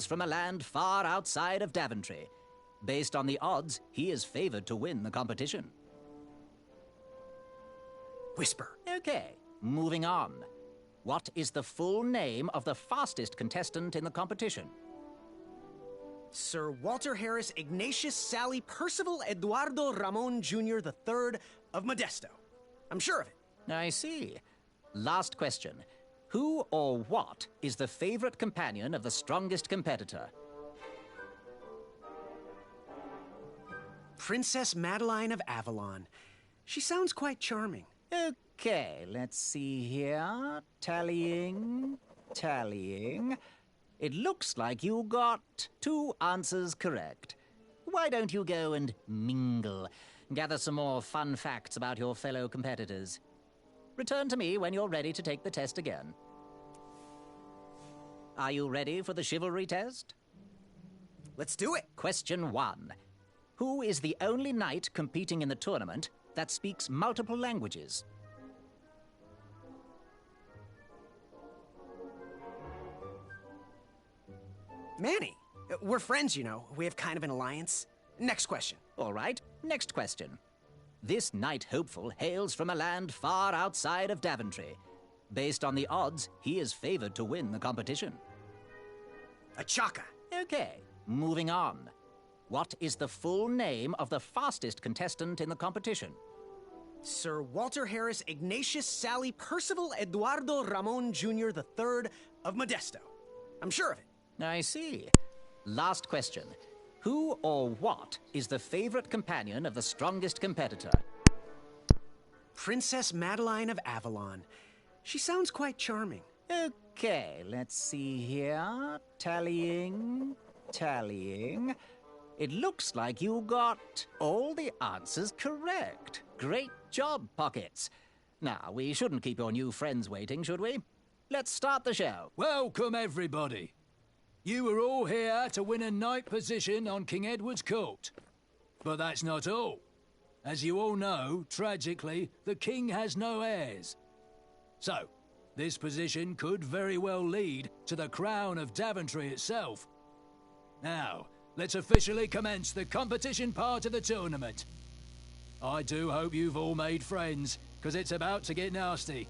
from a land far outside of Daventry. Based on the odds, he is favored to win the competition. Whisper. Okay, moving on. What is the full name of the fastest contestant in the competition? Sir Walter Harris Ignatius Sally Percival Eduardo Ramon Jr. III of Modesto. I'm sure of it. I see. Last question. Who or what is the favorite companion of the strongest competitor? Princess Madeline of Avalon. She sounds quite charming. Okay, let's see here. Tallying. It looks like you got 2 answers correct. Why don't you go and mingle? Gather some more fun facts about your fellow competitors. Return to me when you're ready to take the test again. Are you ready for the chivalry test? Let's do it. Question 1. Who is the only knight competing in the tournament that speaks multiple languages? Manny. We're friends, you know. We have kind of an alliance. Next question. All right, next question. This knight hopeful hails from a land far outside of Daventry. Based on the odds, he is favored to win the competition. Achaka. Okay, moving on. What is the full name of the fastest contestant in the competition? Sir Walter Harris Ignatius Sally Percival Eduardo Ramon Jr. III of Modesto. I'm sure of it. I see. Last question. Who or what is the favorite companion of the strongest competitor? Princess Madeline of Avalon. She sounds quite charming. Okay, let's see here. Tallying. It looks like you got all the answers correct. Great job, Pockets. Now, we shouldn't keep your new friends waiting, should we? Let's start the show. Welcome, everybody. You are all here to win a knight position on King Edward's court. But that's not all. As you all know, tragically, the king has no heirs. So, this position could very well lead to the crown of Daventry itself. Now, let's officially commence the competition part of the tournament. I do hope you've all made friends, because it's about to get nasty.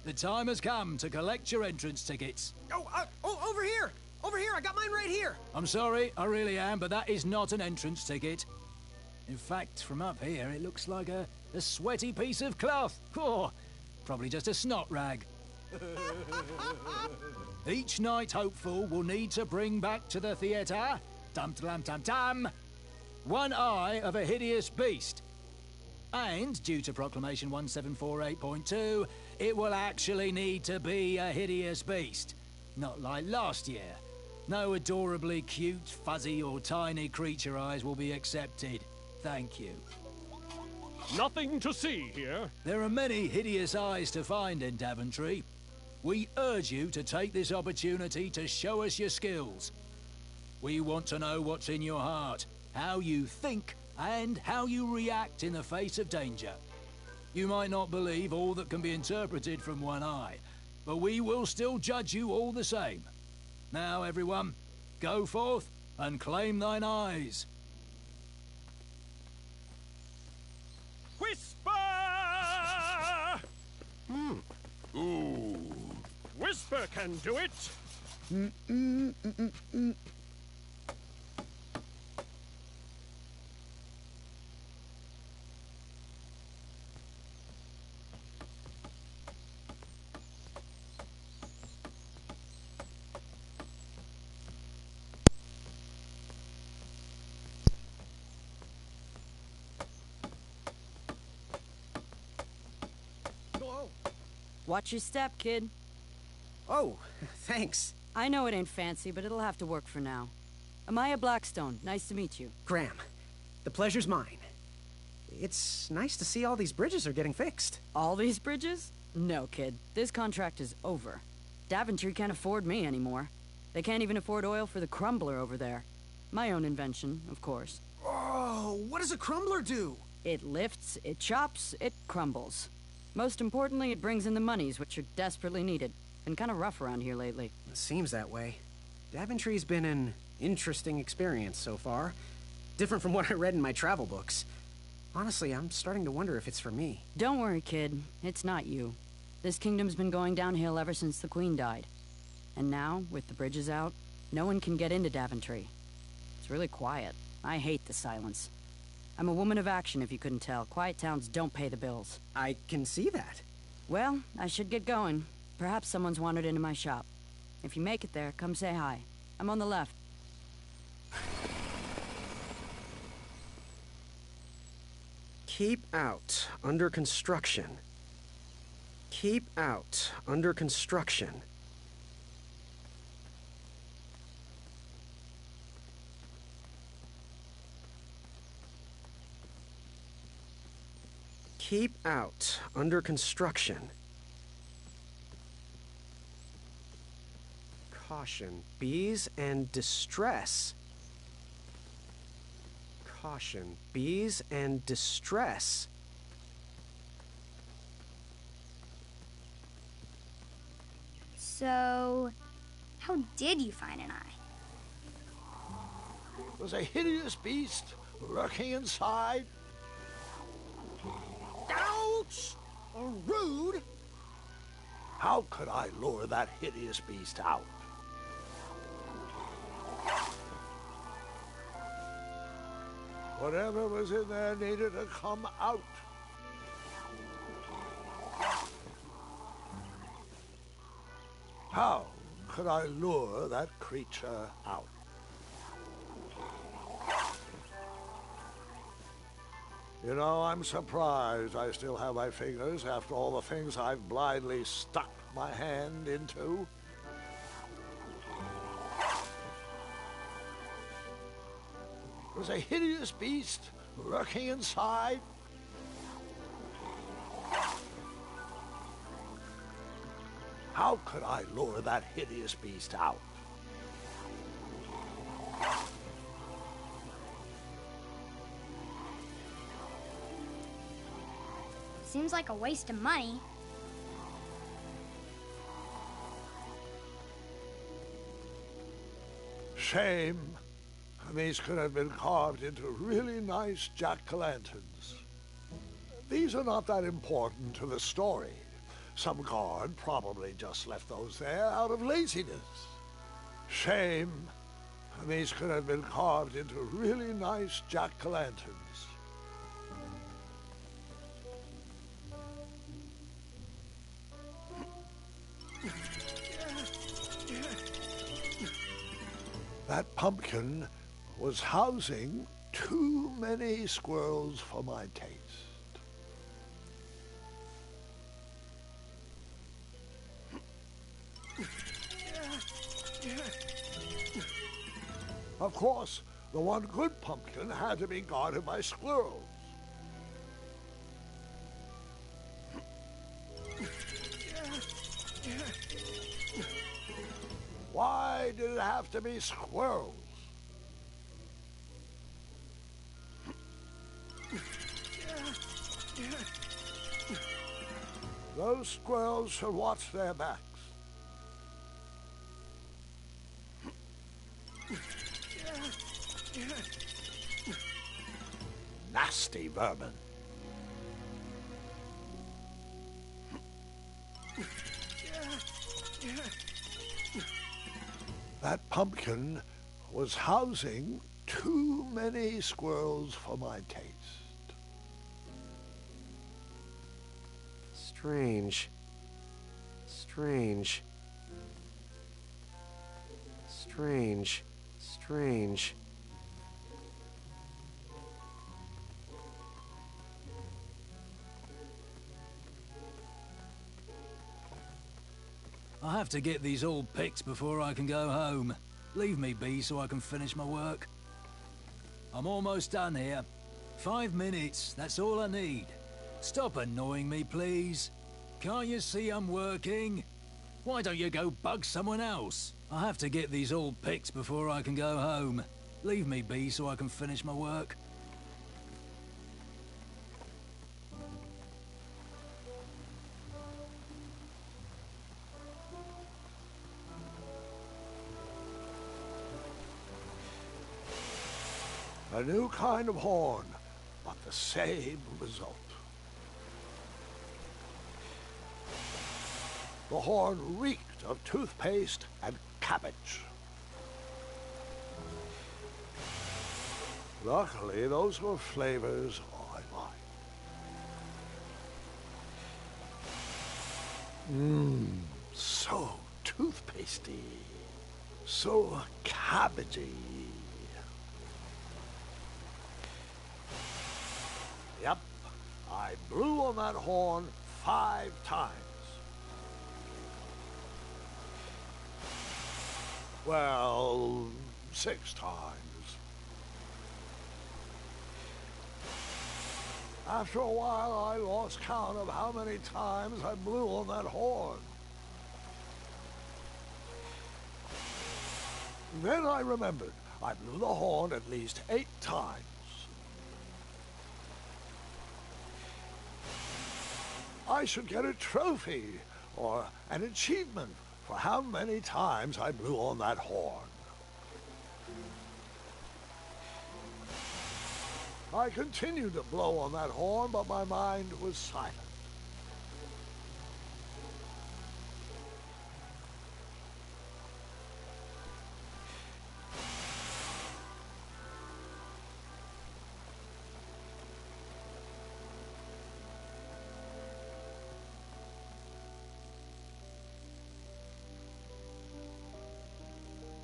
The time has come to collect your entrance tickets. Over here! Over here, I got mine right here! I'm sorry, I really am, but that is not an entrance ticket. In fact, from up here, it looks like a sweaty piece of cloth. Oh, probably just a snot rag. Each knight hopeful will need to bring back to the theatre, dum-dum-dum-dum, one eye of a hideous beast. And, due to Proclamation 1748.2, it will actually need to be a hideous beast. Not like last year. No adorably cute, fuzzy or tiny creature eyes will be accepted. Thank you. Nothing to see here. There are many hideous eyes to find in Daventry. We urge you to take this opportunity to show us your skills. We want to know what's in your heart, how you think, and how you react in the face of danger. You might not believe all that can be interpreted from one eye, but we will still judge you all the same. Now, everyone, go forth and claim thine eyes. Whisper! Ooh. Whisper can do it. Watch your step, kid. Oh, thanks. I know it ain't fancy, but it'll have to work for now. Amaya Blackstone, nice to meet you. Graham, the pleasure's mine. It's nice to see all these bridges are getting fixed. All these bridges? No, kid. This contract is over. Daventry can't afford me anymore. They can't even afford oil for the crumbler over there. My own invention, of course. Oh, what does a crumbler do? It lifts, it chops, it crumbles. Most importantly, it brings in the monies, which are desperately needed. Been kind of rough around here lately. It seems that way. Daventry's been an interesting experience so far. Different from what I read in my travel books. Honestly, I'm starting to wonder if it's for me. Don't worry, kid. It's not you. This kingdom's been going downhill ever since the Queen died. And now, with the bridges out, no one can get into Daventry. It's really quiet. I hate the silence. I'm a woman of action, if you couldn't tell. Quiet towns don't pay the bills. I can see that. Well, I should get going. Perhaps someone's wandered into my shop. If you make it there, come say hi. I'm on the left. Keep out. Under construction. Keep out. Under construction. Keep out. Under construction. Caution. Bees and distress. Caution. Bees and distress. So, how did you find an eye? It was a hideous beast lurking inside. Ouch! Rude! How could I lure that hideous beast out? Whatever was in there needed to come out. How could I lure that creature out? You know, I'm surprised I still have my fingers after all the things I've blindly stuck my hand into. It was a hideous beast lurking inside. How could I lure that hideous beast out? Seems like a waste of money. Shame. These could have been carved into really nice jack-o'-lanterns. These are not that important to the story. Some guard probably just left those there out of laziness. Shame. These could have been carved into really nice jack-o'-lanterns. That pumpkin was housing too many squirrels for my taste. Of course, the one good pumpkin had to be guarded by squirrels. Why did it have to be squirrels? Those squirrels should watch their backs. Nasty vermin. That pumpkin was housing too many squirrels for my taste. Strange. Strange. Strange. Strange. I have to get these all picked before I can go home. Leave me be so I can finish my work. I'm almost done here. 5 minutes, that's all I need. Stop annoying me, please. Can't you see I'm working? Why don't you go bug someone else? I have to get these all picked before I can go home. Leave me be so I can finish my work. A new kind of horn, but the same result. The horn reeked of toothpaste and cabbage. Luckily, those were flavors I liked. So toothpastey, so cabbagey. Yep, I blew on that horn 5 times. Well, 6 times. After a while, I lost count of how many times I blew on that horn. Then I remembered I blew the horn at least 8 times. I should get a trophy or an achievement for how many times I blew on that horn. I continued to blow on that horn, but my mind was silent.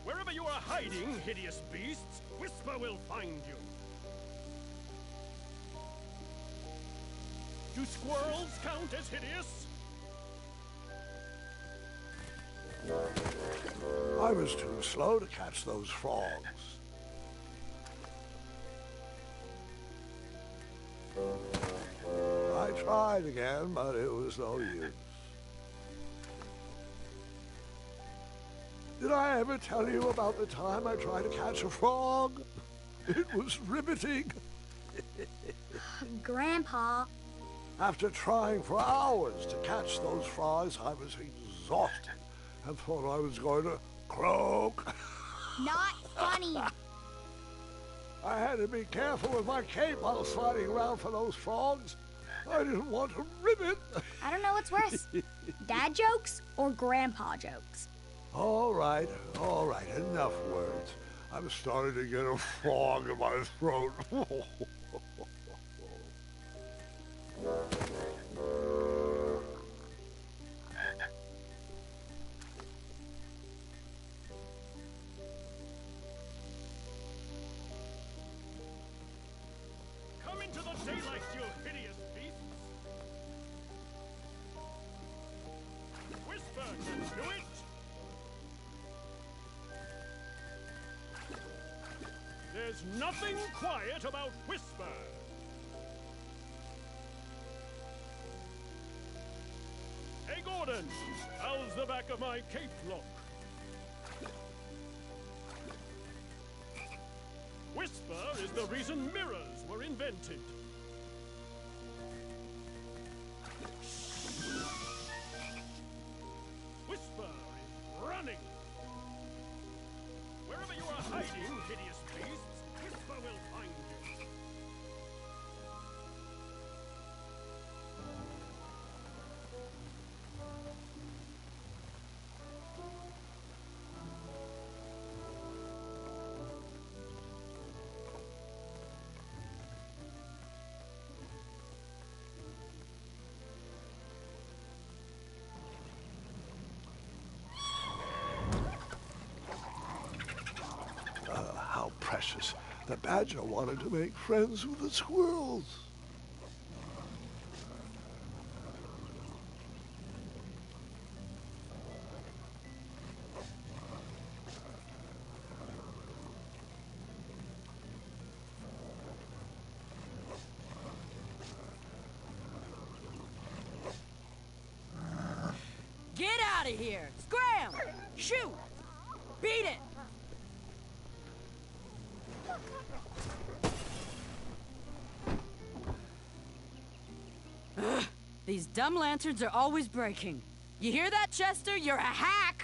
Wherever you are hiding, hideous beasts, Whisper will find you. Do squirrels count as hideous? I was too slow to catch those frogs. I tried again, but it was no use. Did I ever tell you about the time I tried to catch a frog? It was riveting. Grandpa. After trying for hours to catch those frogs, I was exhausted and thought I was going to croak. Not funny. I had to be careful with my cape while sliding around for those frogs. I didn't want to rip it. I don't know what's worse, dad jokes or grandpa jokes. All right, enough words. I'm starting to get a frog in my throat. Come into the daylight, you hideous beasts! Whisper can do it! There's nothing quiet about Whisper! Hey, Gordon! How's the back of my cape look? Whisper is the reason mirrors were invented. Whisper is running. Wherever you are hiding, hideous beasts, Whisper will find you. How precious. The badger wanted to make friends with the squirrels. Get out of here! Scram! Shoot! Beat it! Ugh, these dumb lanterns are always breaking. You hear that, Chester? You're a hack!